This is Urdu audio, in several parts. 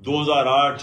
2008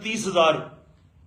30,000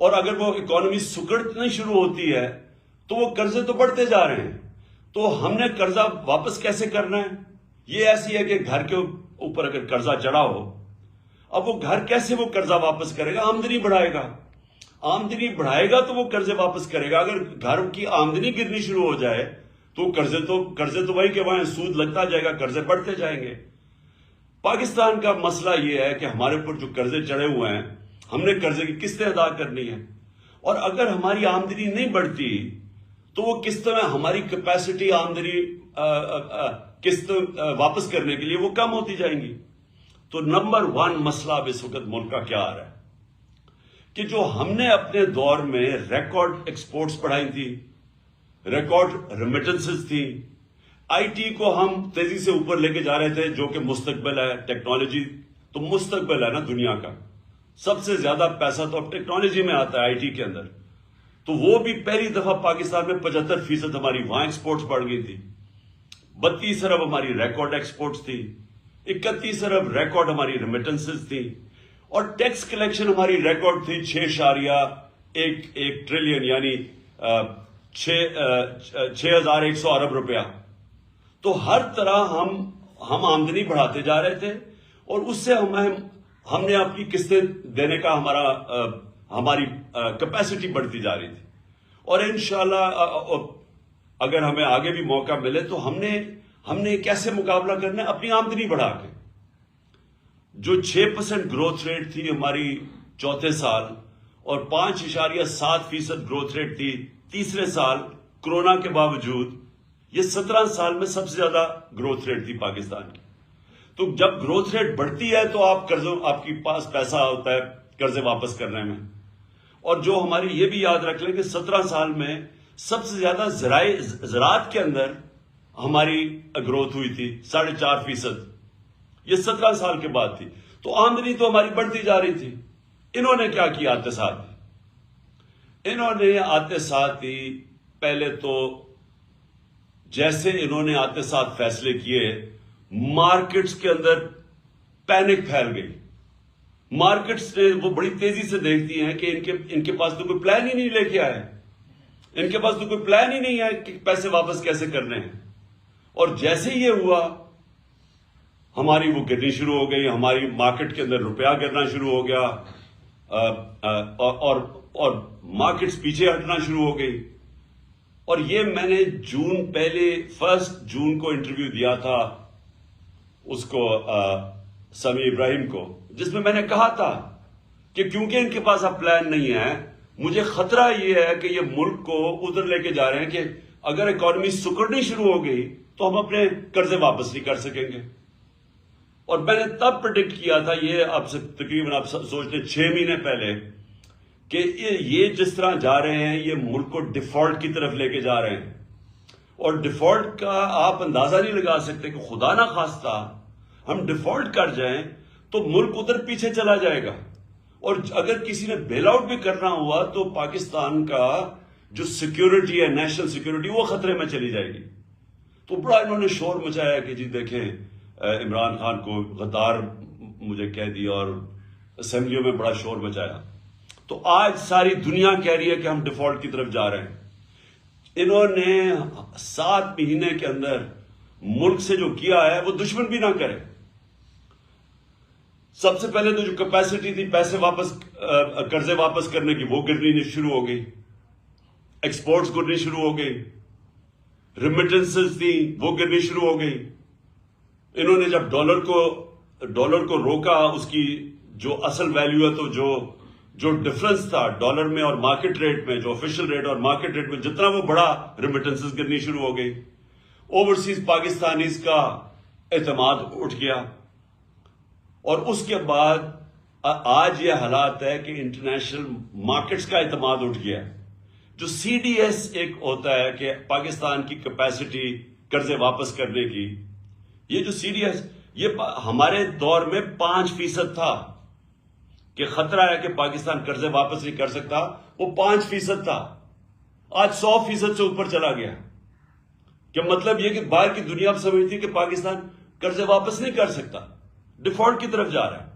اور اگر وہ اکانومی سکڑنا شروع ہوتی ہے تو وہ قرضے تو بڑھتے جا رہے ہیں. تو ہم نے قرضہ واپس کیسے کرنا ہے؟ یہ ایسی ہے کہ گھر کے اوپر اگر قرضہ چڑھا ہو، اب وہ گھر کیسے وہ قرضہ واپس کرے گا؟ آمدنی بڑھائے گا. آمدنی بڑھائے گا تو وہ قرضے واپس کرے گا. اگر گھر کی آمدنی گرنی شروع ہو جائے تو قرضے تو وہی کہ وہاں سود لگتا جائے گا، قرضے بڑھتے جائیں گے. پاکستان کا مسئلہ یہ ہے کہ ہمارے اوپر جو قرضے چڑھے ہوئے ہیں، ہم نے قرضے کی قسطیں ادا کرنی ہے. اور اگر ہماری آمدنی نہیں بڑھتی تو وہ قسط میں ہماری کیپیسٹی آمدنی قسط واپس کرنے کے لیے وہ کم ہوتی جائیں گی. تو نمبر 1 مسئلہ اب اس وقت ملک کا کیا آ رہا ہے کہ جو ہم نے اپنے دور میں ریکارڈ ایکسپورٹس بڑھائی تھی، ریکارڈ ریمیٹنسز تھی، آئی ٹی کو ہم تیزی سے اوپر لے کے جا رہے تھے، جو کہ مستقبل ہے. ٹیکنالوجی تو مستقبل ہے نا دنیا کا. سب سے زیادہ پیسہ تو اب ٹیکنالوجی میں آتا ہے، آئی ٹی کے اندر. تو وہ بھی پہلی دفعہ پاکستان میں 75% ہماری وہاں ایکسپورٹس بڑھ گئی تھی. 32 ارب ہماری ریکارڈ ایکسپورٹس تھی، 31 ارب ریکارڈ ہماری ریمیٹنسز تھی، اور ٹیکس کلیکشن ہماری ریکارڈ تھی 6.1 ٹریلین، یعنی 6100 ارب روپیہ. تو ہر طرح ہم آمدنی بڑھاتے جا رہے تھے، اور اس سے ہم نے اپنی قسطیں دینے کا ہماری کیپیسٹی بڑھتی جا رہی تھی. اور انشاءاللہ اگر ہمیں آگے بھی موقع ملے تو ہم نے کیسے مقابلہ کرنا ہے؟ اپنی آمدنی بڑھا کے. جو 6% گروتھ ریٹ تھی ہماری چوتھے سال، اور 5.7% گروتھ ریٹ تھی تیسرے سال کرونا کے باوجود، یہ 17 سال میں سب سے زیادہ گروتھ ریٹ تھی پاکستان کی. تو جب گروتھ ریٹ بڑھتی ہے تو آپ کے پاس پیسہ ہوتا ہے قرضے واپس کرنے میں. اور جو ہماری یہ بھی یاد رکھ لیں کہ 17 سال میں سب سے زیادہ زراعت کے اندر ہماری گروتھ ہوئی تھی 4.5%. یہ 17 سال کے بعد تھی. تو آمدنی تو ہماری بڑھتی جا رہی تھی. انہوں نے کیا کیا آتے ساتھ؟ انہوں نے آتے ساتھ ہی پہلے تو جیسے انہوں نے آتے ساتھ فیصلے کیے، مارکیٹس کے اندر پینک پھیل گئی. مارکیٹس نے وہ بڑی تیزی سے دیکھتی ہیں کہ ان کے پاس تو کوئی پلان ہی نہیں لے کے آئے، ان کے پاس تو کوئی پلان ہی نہیں ہے کہ پیسے واپس کیسے کرنے ہیں. اور جیسے یہ ہوا ہماری وہ گرنی شروع ہو گئی، ہماری مارکیٹ کے اندر روپیہ گرنا شروع ہو گیا، اور مارکیٹس پیچھے ہٹنا شروع ہو گئی. اور یہ میں نے پہلے 1 جون کو انٹرویو دیا تھا اس کو سمیع ابراہیم کو، جس میں نے کہا تھا کہ کیونکہ ان کے پاس اب پلان نہیں ہے، مجھے خطرہ یہ ہے کہ یہ ملک کو ادھر لے کے جا رہے ہیں کہ اگر اکانومی سکڑنی شروع ہو گئی تو ہم اپنے قرضے واپس نہیں کر سکیں گے. اور میں نے تب پریڈکٹ کیا تھا، یہ آپ سے تقریباً آپ سوچتے 6 مہینے پہلے، کہ یہ جس طرح جا رہے ہیں یہ ملک کو ڈیفالٹ کی طرف لے کے جا رہے ہیں. اور ڈیفالٹ کا آپ اندازہ نہیں لگا سکتے کہ خدا نہ خواستہ ہم ڈیفالٹ کر جائیں تو ملک ادھر پیچھے چلا جائے گا. اور اگر کسی نے بیل آؤٹ بھی کرنا ہوا تو پاکستان کا جو سیکیورٹی ہے، نیشنل سیکیورٹی، وہ خطرے میں چلی جائے گی. تو بڑا انہوں نے شور مچایا کہ جی دیکھیں عمران خان کو غدار مجھے کہہ دیا، اور اسمبلیوں میں بڑا شور مچایا. تو آج ساری دنیا کہہ رہی ہے کہ ہم ڈیفالٹ کی طرف جا رہے ہیں. انہوں نے 7 مہینے کے اندر ملک سے جو کیا ہے وہ دشمن بھی نہ کرے. سب سے پہلے تو جو کیپیسٹی تھی پیسے واپس قرضے واپس کرنے کی، وہ گرنی شروع ہو گئی، ایکسپورٹس گرنی شروع ہو گئی، ریمیٹنسز تھی وہ گرنی شروع ہو گئی. انہوں نے جب ڈالر کو روکا، اس کی جو اصل ویلیو ہے، تو جو ڈفرنس تھا ڈالر میں اور مارکیٹ ریٹ میں، جو آفیشل ریٹ اور مارکیٹ ریٹ میں جتنا وہ بڑا، ریمیٹنسز گرنی شروع ہو گئی. اوورسیز پاکستانیز کا اعتماد اٹھ گیا. اور اس کے بعد آج یہ حالات ہے کہ انٹرنیشنل مارکیٹس کا اعتماد اٹھ گیا. جو سی ڈی ایس ایک ہوتا ہے کہ پاکستان کی کیپیسٹی قرضے واپس کرنے کی، یہ جو سی ڈی ایس، یہ ہمارے دور میں 5% تھا کہ خطرہ ہے کہ پاکستان قرضے واپس نہیں کر سکتا، وہ 5% تھا. آج 100% سے اوپر چلا گیا. کہ مطلب یہ کہ باہر کی دنیا سمجھتی کہ پاکستان قرضے واپس نہیں کر سکتا، ڈیفالٹ کی طرف جا رہا ہے.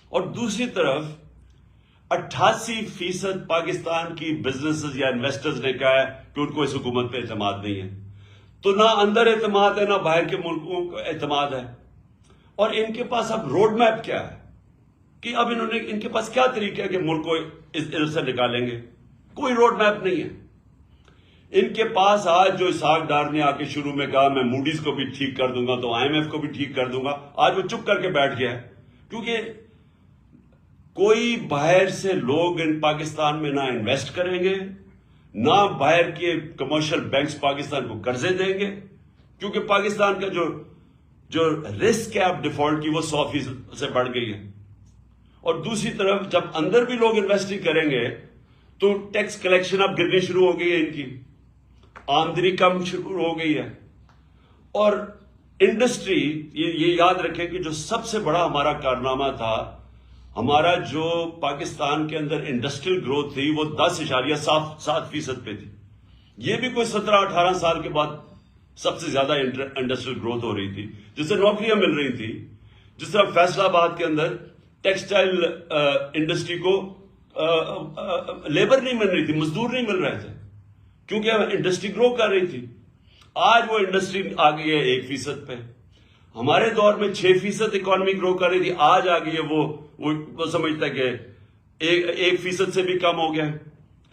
اور دوسری طرف 88% پاکستان کی بزنسز یا انویسٹرز نے کہا ہے کہ ان کو اس حکومت پہ اعتماد نہیں ہے. تو نہ اندر اعتماد ہے، نہ باہر کے ملکوں کو اعتماد ہے. اور ان کے پاس اب روڈ میپ کیا ہے کہ اب ان کے پاس کیا طریقہ ہے کہ ملک کو ادھر سے نکالیں گے؟ کوئی روڈ میپ نہیں ہے ان کے پاس. آج جو اسحاق ڈار نے آ کے شروع میں کہا میں موڈیز کو بھی ٹھیک کر دوں گا تو IMF کو بھی ٹھیک کر دوں گا، آج وہ چپ کر کے بیٹھ گیا ہے. کیونکہ کوئی باہر سے لوگ ان پاکستان میں نہ انویسٹ کریں گے، نہ باہر کے کمرشل بینکس پاکستان کو قرضے دیں گے، کیونکہ پاکستان کا جو رسک ہے اب ڈیفالٹ کی وہ 100% سے بڑھ گئی ہے. اور دوسری طرف جب اندر بھی لوگ انویسٹنگ کریں گے تو ٹیکس کلیکشن اب گرنی شروع ہو گئی ہے، ان کی آمدنی کم شروع ہو گئی ہے. اور انڈسٹری، یہ یاد رکھیں کہ جو سب سے بڑا ہمارا کارنامہ تھا، ہمارا جو پاکستان کے اندر انڈسٹریل گروتھ تھی وہ 10.7% پہ تھی. یہ بھی کوئی 17-18 سال کے بعد سب سے زیادہ انڈسٹریل گروتھ ہو رہی تھی، جس سے نوکریاں مل رہی تھی. جس طرح فیصل آباد کے اندر ٹیکسٹائل انڈسٹری کو لیبر نہیں مل رہی تھی، مزدور نہیں مل رہے تھے، کیونکہ انڈسٹری گرو کر رہی تھی. آج وہ انڈسٹری آ گئی ہے 1% پہ. ہمارے دور میں 6% اکانومی گرو کر رہی تھی، آج آ گئی ہے وہ سمجھتا ہے کہ 1% سے بھی کم ہو گیا.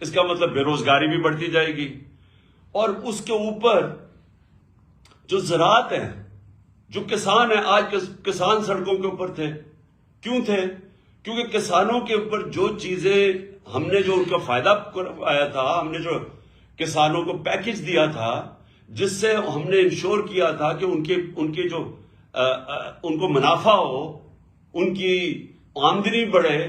اس کا مطلب بے روزگاری بھی بڑھتی جائے گی. اور اس کے اوپر جو زراعت ہے، جو کسان ہیں، آج کسان سڑکوں کے اوپر تھے. کیوں تھے؟ کیونکہ کسانوں کے اوپر جو چیزیں ہم نے جو ان کا فائدہ آیا تھا، ہم نے جو کسانوں کو پیکج دیا تھا، جس سے ہم نے انشور کیا تھا کہ ان کے جو ان کو منافع ہو، ان کی آمدنی بڑھے.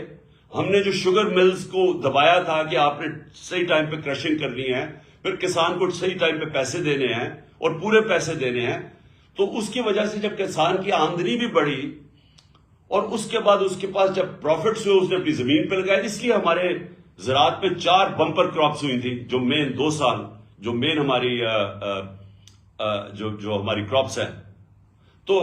ہم نے جو شوگر ملز کو دبایا تھا کہ آپ نے صحیح ٹائم پہ کرشنگ کرنی ہے، پھر کسان کو صحیح ٹائم پہ پیسے دینے ہیں اور پورے پیسے دینے ہیں. تو اس کی وجہ سے جب کسان کی آمدنی بھی بڑھی اور اس کے بعد اس کے پاس جب پروفٹس ہوئے، اس نے اپنی زمین پہ لگایا. اس لیے ہمارے زراعت میں 4 بمپر کراپس ہوئی تھی، جو مین 2 سال جو مین ہماری جو ہماری کراپس ہے. تو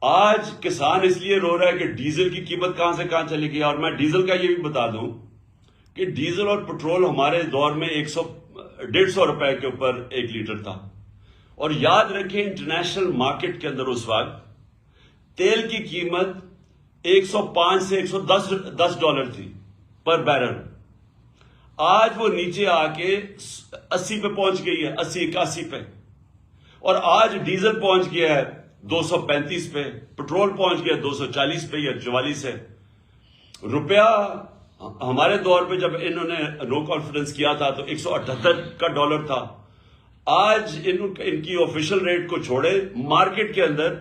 آج کسان اس لیے رو رہا ہے کہ ڈیزل کی قیمت کہاں سے کہاں چلی گئی. اور میں ڈیزل کا یہ بھی بتا دوں کہ ڈیزل اور پٹرول ہمارے دور میں 150 روپے کے اوپر 1 لیٹر تھا. اور یاد رکھیں انٹرنیشنل مارکیٹ کے اندر اس وقت تیل کی قیمت 105 سے 110 ڈالر تھی پر بیرل. آج وہ نیچے آ کے 80 پہ پہنچ گئی ہے، 80-81 پہ. اور آج ڈیزل پہنچ گیا ہے 235 پہ، پٹرول پہنچ گیا 240 پہ یا 44 ہے. روپیہ ہمارے دور پہ جب انہوں نے نو کانفیڈنس کیا تھا تو 178 کا ڈالر تھا. آج ان کی آفیشل ریٹ کو چھوڑے مارکیٹ کے اندر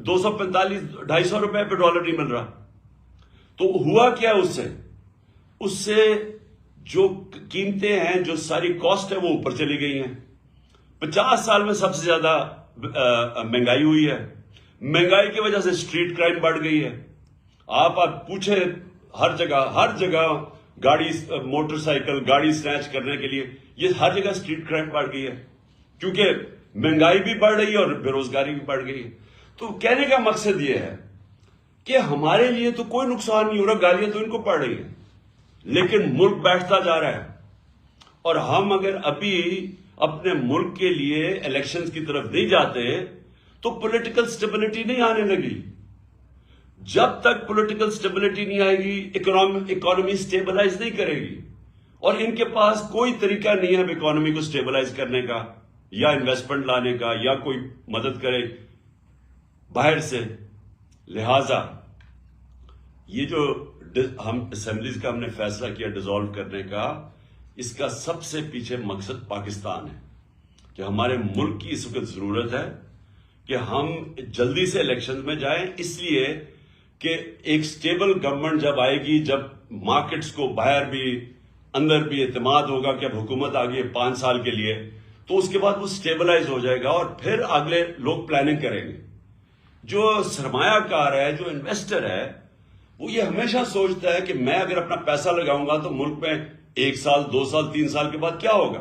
245-250 روپے پہ ڈالر نہیں مل رہا. تو ہوا کیا اس سے جو قیمتیں ہیں، جو ساری کاسٹ ہے وہ اوپر چلی گئی ہیں. 50 سال میں سب سے زیادہ مہنگائی ہوئی ہے. مہنگائی کی وجہ سے اسٹریٹ کرائم بڑھ گئی ہے. آپ پوچھیں ہر جگہ گاڑی، موٹر سائیکل گاڑی سنیچ کرنے کے لیے یہ ہر جگہ اسٹریٹ کرائم بڑھ گئی ہے، کیونکہ مہنگائی بھی بڑھ رہی ہے اور بے روزگاری بھی بڑھ گئی ہے. تو کہنے کا مقصد یہ ہے کہ ہمارے لیے تو کوئی نقصان نہیں ہو رہا، گالیاں تو ان کو پڑ رہی ہیں، لیکن ملک بیٹھتا جا رہا ہے. اور ہم اگر ابھی اپنے ملک کے لیے الیکشنز کی طرف نہیں جاتے تو پولیٹیکل سٹیبلٹی نہیں آنے لگی. جب تک پولیٹیکل سٹیبلٹی نہیں آئے گی، اکانومی سٹیبلائز نہیں کرے گی. اور ان کے پاس کوئی طریقہ نہیں ہے اکانومی کو سٹیبلائز کرنے کا، یا انویسٹمنٹ لانے کا، یا کوئی مدد کرے باہر سے. لہذا یہ جو ہم اسمبلیز کا ہم نے فیصلہ کیا ڈیزالو کرنے کا، اس کا سب سے پیچھے مقصد پاکستان ہے کہ ہمارے ملک کی اس وقت ضرورت ہے کہ ہم جلدی سے الیکشن میں جائیں، اس لیے کہ ایک سٹیبل گورنمنٹ جب آئے گی، جب مارکیٹس کو باہر بھی اندر بھی اعتماد ہوگا کہ اب حکومت آ گئی ہے 5 سال کے لیے، تو اس کے بعد وہ سٹیبلائز ہو جائے گا اور پھر اگلے لوگ پلاننگ کریں گے. جو سرمایہ کار ہے، جو انویسٹر ہے، وہ یہ ہمیشہ سوچتا ہے کہ میں اگر اپنا پیسہ لگاؤں گا تو ملک میں 1 سال 2 سال 3 سال کے بعد کیا ہوگا،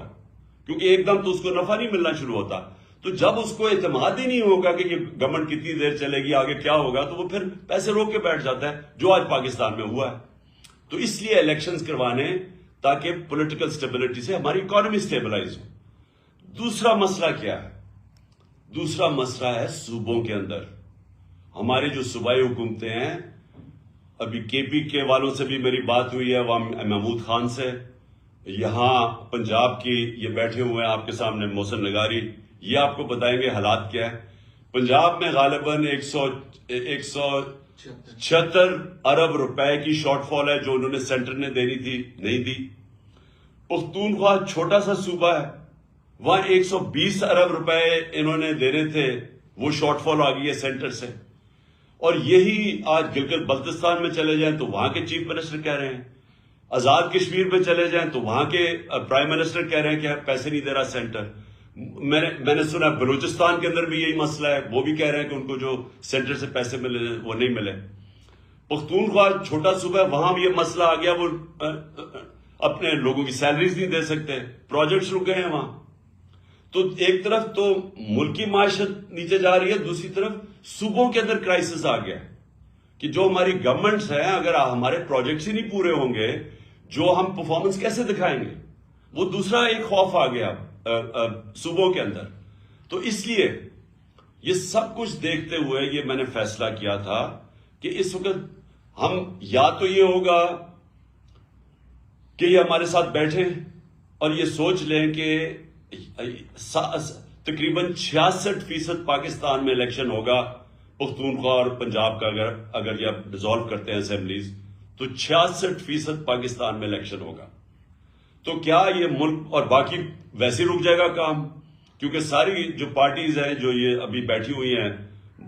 کیونکہ ایک دم تو اس کو نفع نہیں ملنا شروع ہوتا. تو جب اس کو اعتماد ہی نہیں ہوگا کہ یہ گورنمنٹ کتنی دیر چلے گی، آگے کیا ہوگا، تو وہ پھر پیسے روک کے بیٹھ جاتا ہے، جو آج پاکستان میں ہوا ہے. تو اس لیے الیکشنز کروانے تاکہ پولیٹیکل سٹیبلٹی سے ہماری اکانومی سٹیبلائز ہو. دوسرا مسئلہ کیا ہے؟ دوسرا مسئلہ ہے صوبوں کے اندر. ہماری جو صوبائی حکومتیں ہیں، ابھی کے پی کے والوں سے بھی میری بات ہوئی ہے، محمود خان سے، یہاں پنجاب کی یہ بیٹھے ہوئے ہیں آپ کے سامنے محسن نگاری، یہ آپ کو بتائیں گے حالات کیا ہے. پنجاب میں غالباً 176 ارب روپے کی شارٹ فال ہے جو انہوں نے سینٹر نے دینی تھی، نہیں دی. پختونخوا چھوٹا سا صوبہ ہے، وہاں 120 ارب روپے انہوں نے دینے تھے، وہ شارٹ فال آ گئی ہے سینٹر سے. اور یہی آج گلگت بلتستان میں چلے جائیں تو وہاں کے چیف منسٹر کہہ رہے ہیں، آزاد کشمیر میں چلے جائیں تو وہاں کے پرائم منسٹر کہہ رہے ہیں کہ پیسے نہیں دے رہا سینٹر. میں نے سنا بلوچستان کے اندر بھی یہی مسئلہ ہے، وہ بھی کہہ رہے ہیں کہ ان کو جو سینٹر سے پیسے ملے وہ نہیں ملے. پختونخوا چھوٹا صوبہ ہے، وہاں بھی یہ مسئلہ آ گیا، وہ اپنے لوگوں کی سیلریز نہیں دے سکتے، پروجیکٹس رک گئے ہیں وہاں. تو ایک طرف تو ملکی معیشت نیچے جا رہی ہے، دوسری طرف صوبوں کے اندر کرائسس آ گیا کہ جو ہماری گورنمنٹس ہیں، اگر ہمارے پروجیکٹس ہی نہیں پورے ہوں گے، جو ہم پرفارمنس کیسے دکھائیں گے؟ وہ دوسرا ایک خوف آ گیا صوبوں کے اندر. تو اس لیے یہ سب کچھ دیکھتے ہوئے یہ میں نے فیصلہ کیا تھا کہ اس وقت ہم یا تو یہ ہوگا کہ یہ ہمارے ساتھ بیٹھیں اور یہ سوچ لیں کہ تقریباً 66% پاکستان میں الیکشن ہوگا پختونخوا اور پنجاب کا، اگر یہ ڈیزالو کرتے ہیں اسمبلیز تو 66% پاکستان میں الیکشن ہوگا. تو کیا یہ ملک اور باقی ویسے رک جائے گا کام؟ کیونکہ ساری جو پارٹیز ہیں جو یہ ابھی بیٹھی ہوئی ہیں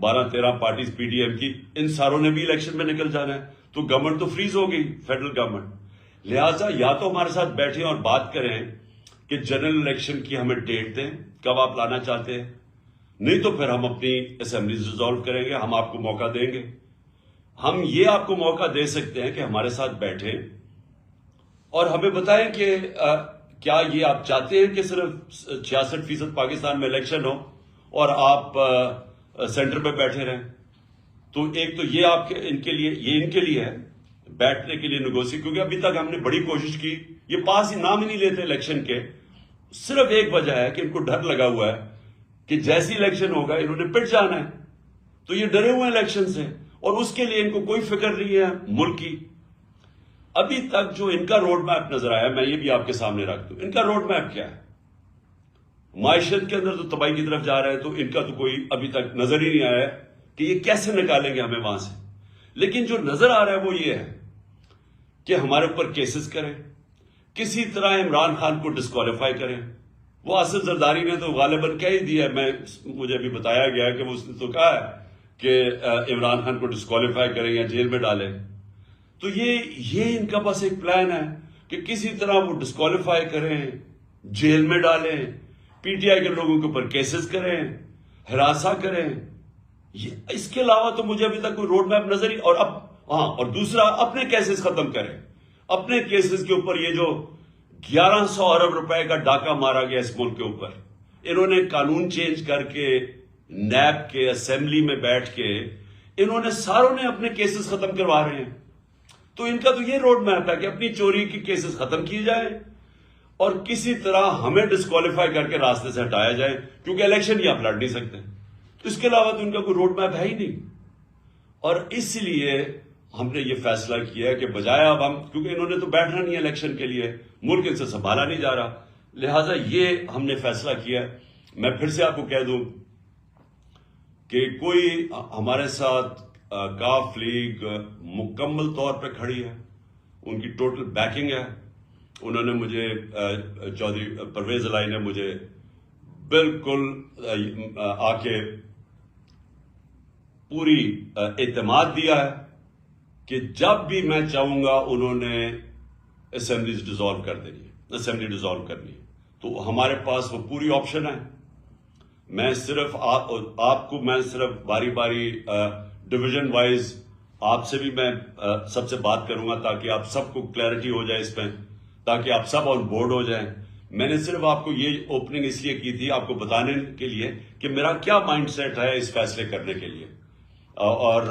12-13 پارٹیز پی ڈی ایم کی، ان ساروں نے بھی الیکشن میں نکل جانا ہے. تو گورنمنٹ تو فریز ہو گئی، فیڈرل گورنمنٹ. لہٰذا یا تو ہمارے ساتھ بیٹھیں اور بات کریں کہ جنرل الیکشن کی ہمیں ڈیٹ دیں، کب آپ لانا چاہتے ہیں، نہیں تو پھر ہم اپنی اسمبلیز ڈیزالو کریں گے، ہم آپ کو موقع دیں گے. ہم یہ آپ کو موقع دے سکتے ہیں کہ ہمارے ساتھ بیٹھیں اور ہمیں بتائیں کہ کیا یہ آپ چاہتے ہیں کہ صرف 66% پاکستان میں الیکشن ہو اور آپ سینٹر پہ بیٹھے رہیں. تو ایک تو یہ آپ کے ان کے لیے ہے بیٹھنے کے لیے نیگوشیٹ، کیونکہ ابھی تک ہم نے بڑی کوشش کی، یہ پاس ہی نام ہی نہیں لیتے الیکشن کے. صرف ایک وجہ ہے کہ ان کو ڈر لگا ہوا ہے کہ جیسی الیکشن ہوگا انہوں نے پٹ جانا ہے، تو یہ ڈرے ہوئے ہیں الیکشن سے، اور اس کے لیے ان کو کوئی فکر نہیں ہے ملک کی. ابھی تک جو ان کا روڈ میپ نظر آیا، میں یہ بھی آپ کے سامنے رکھ دوں، ان کا روڈ میپ کیا ہے؟ معیشت کے اندر تو تباہی کی طرف جا رہا ہے، تو ان کا تو کوئی ابھی تک نظر ہی نہیں آیا ہے کہ یہ کیسے نکالیں گے ہمیں وہاں سے. لیکن جو نظر آ رہا ہے وہ یہ ہے کہ ہمارے اوپر کیسز کریں، کسی طرح عمران خان کو ڈسکوالیفائی کریں. وہ آصف زرداری نے تو غالباً کہہ ہی دیا ہے، مجھے بھی بتایا گیا کہ وہ اس نے تو کہا ہے کہ عمران خان کو ڈسکوالیفائی کریں یا جیل میں ڈالیں. تو یہ ان کا بس ایک پلان ہے کہ کسی طرح وہ ڈسکوالیفائی کریں، جیل میں ڈالیں، پی ٹی آئی کے لوگوں کے اوپر کیسز کریں، ہراساں کریں. اس کے علاوہ تو مجھے ابھی تک کوئی روڈ میپ نظر ہی. اور دوسرا اپنے کیسز ختم کریں، اپنے کیسز کے اوپر یہ جو 1100 ارب روپے کا ڈاکہ مارا گیا اس ملک کے اوپر، انہوں نے قانون چینج کر کے نیب کے اسمبلی میں بیٹھ کے انہوں نے ساروں نے اپنے کیسز ختم کروا رہے ہیں. تو ان کا تو یہ روڈ میپ ہے کہ اپنی چوری کی کیسز ختم کیے جائیں اور کسی طرح ہمیں ڈسکوالیفائی کر کے راستے سے ہٹایا جائے، کیونکہ الیکشن ہی آپ لڑ نہیں سکتے. تو اس کے علاوہ تو ان کا کوئی روڈ میپ ہے ہی نہیں. اور اس لیے ہم نے یہ فیصلہ کیا کہ بجائے اب ہم، کیونکہ انہوں نے تو بیٹھنا نہیں ہے الیکشن کے لیے، ملک ان سے سنبھالا نہیں جا رہا، لہٰذا یہ ہم نے فیصلہ کیا. میں پھر سے آپ کو کہہ دوں کہ کوئی ہمارے ساتھ کاف لیگ مکمل طور پہ کھڑی ہے، ان کی ٹوٹل بیکنگ ہے. انہوں نے مجھے چودھری پرویز الہی نے مجھے بالکل آ کے پوری اعتماد دیا ہے کہ جب بھی میں چاہوں گا انہوں نے اسمبلیز ڈیزالو کر دینی ہے، اسمبلی ڈیزالو کرنی ہے. تو ہمارے پاس وہ پوری آپشن ہے. میں صرف آپ کو میں صرف باری باری ڈویژن وائز آپ سے بھی میں سب سے بات کروں گا تاکہ آپ سب کو کلیئرٹی ہو جائے اس پہ، تاکہ آپ سب آن بورڈ ہو جائیں. میں نے صرف آپ کو یہ اوپننگ اس لیے کی تھی، آپ کو بتانے کے لیے کہ میرا کیا مائنڈ سیٹ ہے اس فیصلے کرنے کے لیے. اور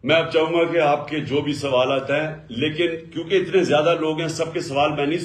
میں اب چاہوں گا کہ آپ کے جو بھی سوالات ہیں، لیکن کیونکہ اتنے زیادہ لوگ ہیں، سب کے سوال میں نہیں